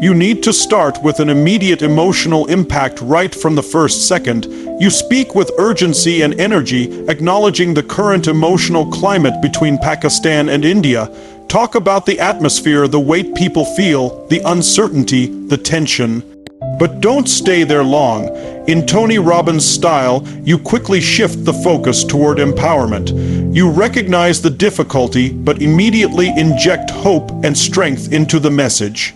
You need to start with an immediate emotional impact right from the first second. You speak with urgency and energy, acknowledging the current emotional climate between Pakistan and India. Talk about the atmosphere, the weight people feel, the uncertainty, the tension. But don't stay there long. In Tonny Robbins' style, you quickly shift the focus toward empowerment. You recognize the difficulty, but immediately inject hope and strength into the message.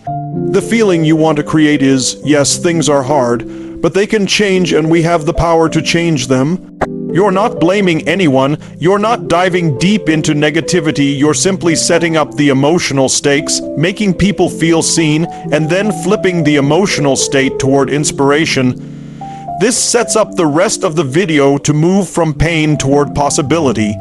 The feeling you want to create is, yes, things are hard, but they can change and we have the power to change them. You're not blaming anyone, you're not diving deep into negativity, you're simply setting up the emotional stakes, making people feel seen, and then flipping the emotional state toward inspiration. This sets up the rest of the video to move from pain toward possibility.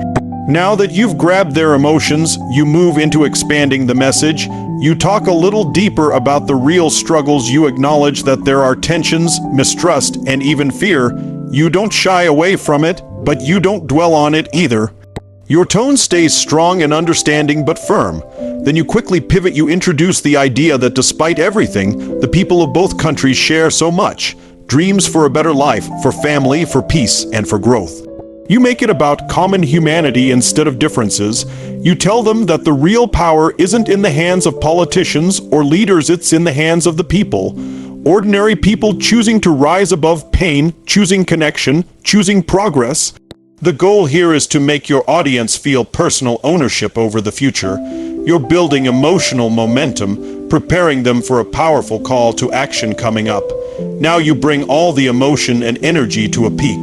Now that you've grabbed their emotions, you move into expanding the message. You talk a little deeper about the real struggles. You acknowledge that there are tensions, mistrust, and even fear. You don't shy away from it, but you don't dwell on it either. Your tone stays strong and understanding but firm. Then you quickly pivot. You introduce the idea that despite everything, the people of both countries share so much. Dreams for a better life, for family, for peace, and for growth. You make it about common humanity instead of differences. You tell them that the real power isn't in the hands of politicians or leaders, it's in the hands of the people. Ordinary people choosing to rise above pain, choosing connection, choosing progress. The goal here is to make your audience feel personal ownership over the future. You're building emotional momentum, preparing them for a powerful call to action coming up. Now you bring all the emotion and energy to a peak.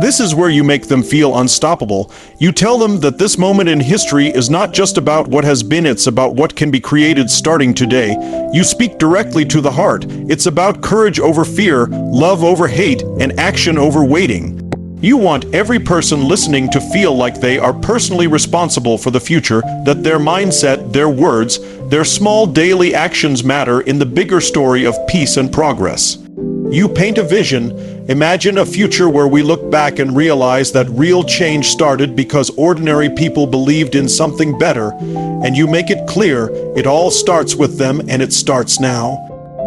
This is where you make them feel unstoppable. You tell them that this moment in history is not just about what has been, it's about what can be created starting today. You speak directly to the heart. It's about courage over fear, love over hate, and action over waiting. You want every person listening to feel like they are personally responsible for the future, that their mindset, their words, their small daily actions matter in the bigger story of peace and progress. You paint a vision. Imagine a future where we look back and realize that real change started because ordinary people believed in something better, and you make it clear it all starts with them and it starts now.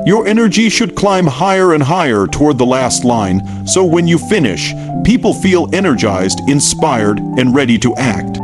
Your energy should climb higher and higher toward the last line, so when you finish, people feel energized, inspired, and ready to act.